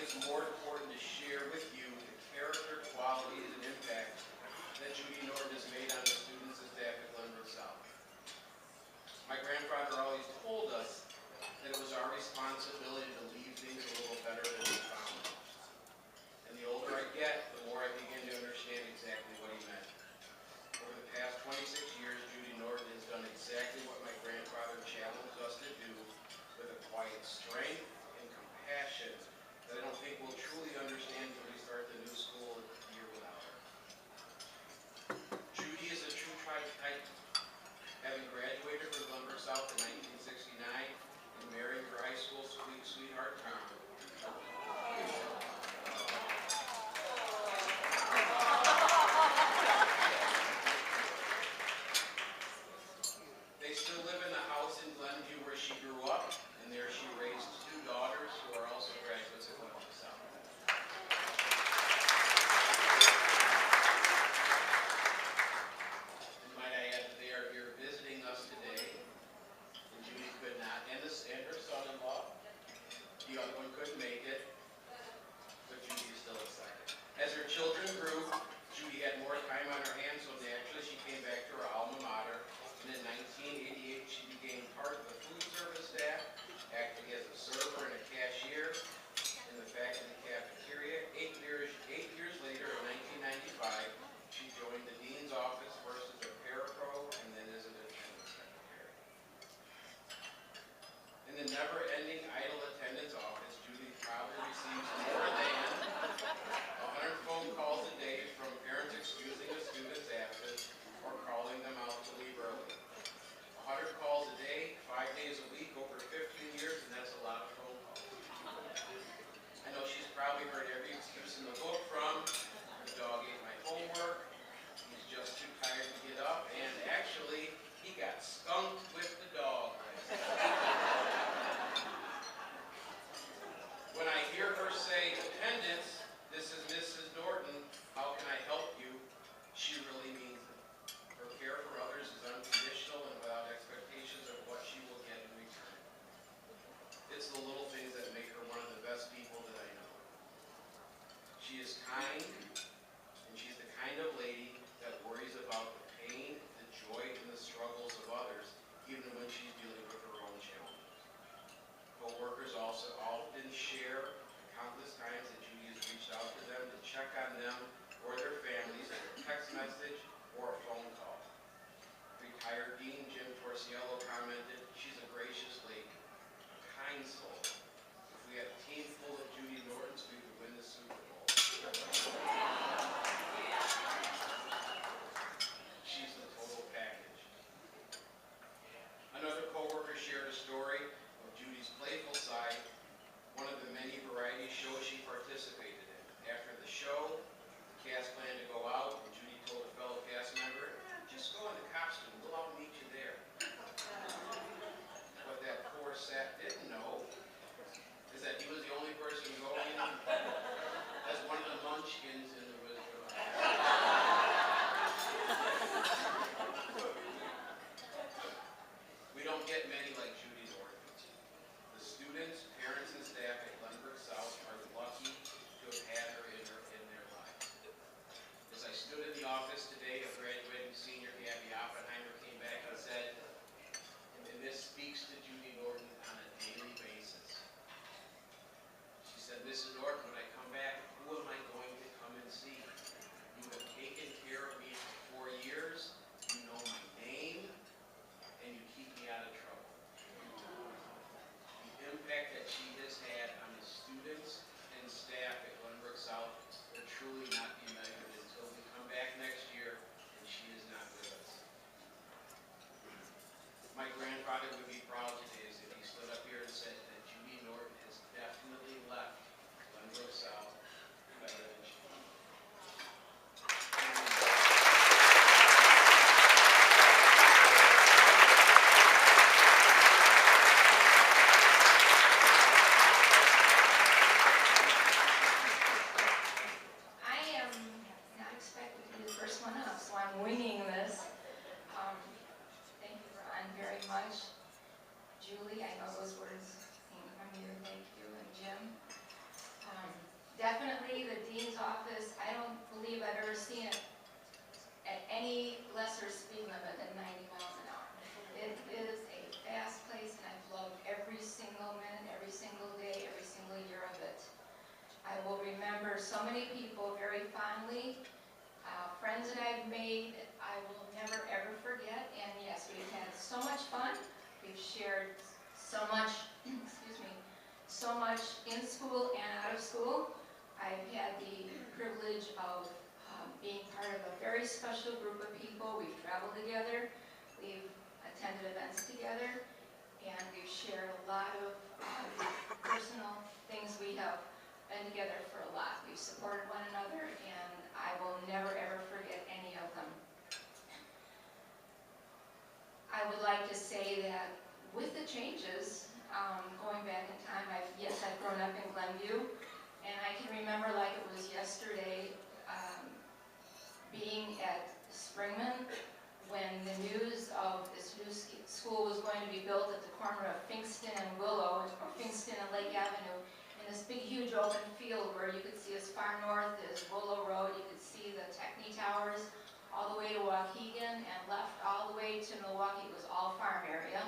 it's more important to share with you the character, qualities, and impact that Judy Norton has made on the students and staff at Glenbrook South. My grandfather always told us that it was our responsibility to leave things a little better than we found them. And the older I get, the more I begin to understand exactly what he meant. Over the past 26 years, Judy Norton has done exactly what my grandfather challenged us to do, with a quiet strength and compassion that I don't think we'll truly understand until we start the new school year without her. Judy is a true Titan. Having graduated from Glenbrook South in 1969 and marrying her high school sweetheart Tom, a remember so many people very fondly, friends that I've made I will never ever forget, and yes, we've had so much fun. We've shared so much, excuse me, so much in school and out of school. I've had the privilege of being part of a very special group of people. We've traveled together, we've attended events together, and we've shared a lot of personal things. We have been together for a lot. We've supported one another, and I will never ever forget any of them. I would like to say that with the changes, going back in time, I've grown up in Glenview, and I can remember like it was yesterday, being at Springman when the news of this new school was going to be built at the corner of Finkston and Willow, or Finkston and Lake Avenue, in this big, huge open field where you could see as far north as Willow Road. You could see the Techni Towers all the way to Waukegan, and left all the way to Milwaukee. It was all farm area.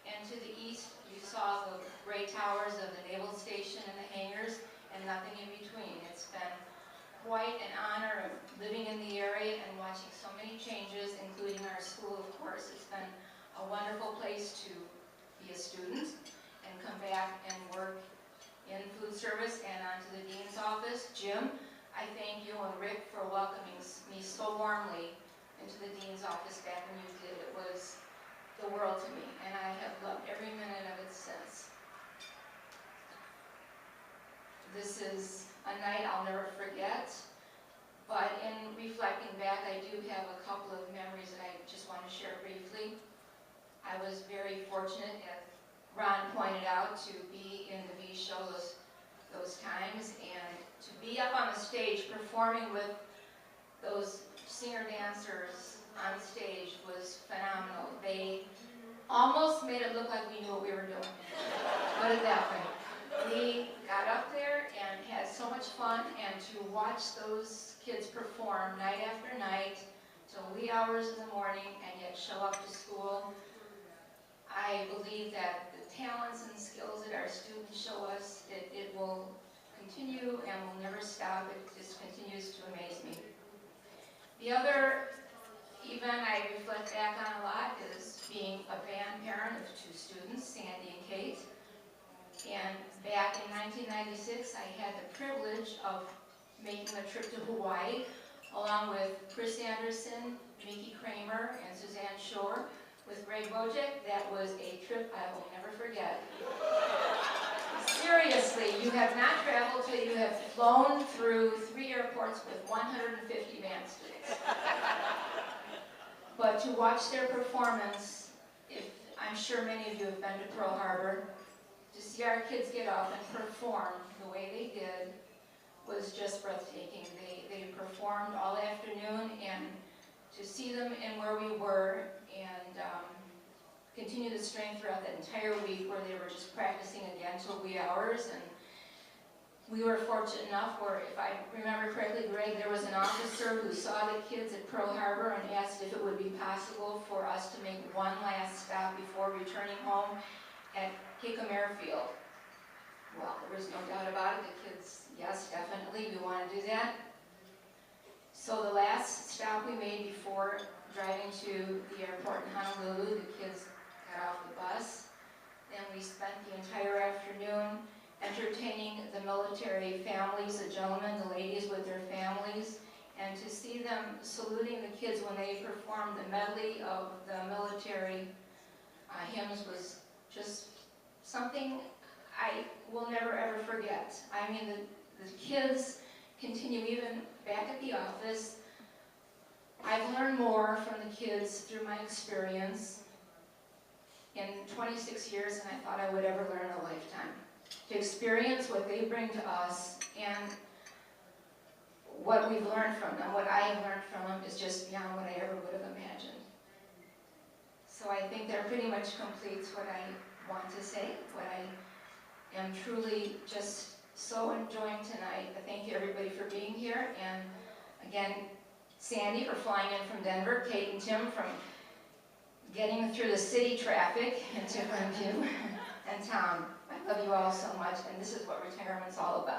And to the east, you saw the gray towers of the Naval Station and the hangars, and nothing in between. It's been quite an honor of living in the area and watching so many changes, including our school, of course. It's been a wonderful place to be a student and come back and work in food service and onto the dean's office. Jim, I thank you and Rick for welcoming me so warmly into the dean's office back when you did. It was the world to me, and I have loved every minute of it since. This is a night I'll never forget, but in reflecting back, I do have a couple of memories that I just want to share briefly. I was very fortunate, as Ron pointed out, to be in the V show those times, and to be up on the stage performing with those singer-dancers on stage was phenomenal. They almost made it look like we knew what we were doing. Put it that way. We got up there and had so much fun, and to watch those kids perform night after night till wee hours in the morning and yet show up to school, I believe that the talents and skills that our students show us, it will continue and will never stop. It just continues to amaze me. The other event I reflect back on a lot is being a band parent of two students, Sandy and Kate. And back in 1996, I had the privilege of making a trip to Hawaii along with Chris Anderson, Mickey Kramer, and Suzanne Shore with Greg Wojcik. That was a trip I will never forget. Seriously, you have not traveled till you have flown through 3 airports with 150 band students. But to watch their performance, I'm sure many of you have been to Pearl Harbor, to see our kids get up and perform the way they did was just breathtaking. They performed all afternoon, and to see them in where we were and continue the strength throughout that entire week where they were just practicing again till wee hours. And we were fortunate enough where, if I remember correctly, Greg, there was an officer who saw the kids at Pearl Harbor and asked if it would be possible for us to make one last stop before returning home at Hickam Airfield. Well, there was no doubt about it. The kids, yes, definitely, we want to do that. So the last stop we made before driving to the airport in Honolulu, the kids got off the bus. Then we spent the entire afternoon entertaining the military families, the gentlemen, the ladies with their families, and to see them saluting the kids when they performed the medley of the military hymns was just something I will never ever forget. I mean, the kids continue even back at the office. I've learned more from the kids through my experience in 26 years than I thought I would ever learn in a lifetime. To experience what they bring to us and what we've learned from them, what I have learned from them, is just beyond what I ever would have imagined. So I think that pretty much completes what I want to say, what I am truly just so enjoying tonight. I thank you everybody for being here, and again, Sandy for flying in from Denver, Kate and Tim from getting through the city traffic into Glenview, and Tom, I love you all so much, and this is what retirement's all about.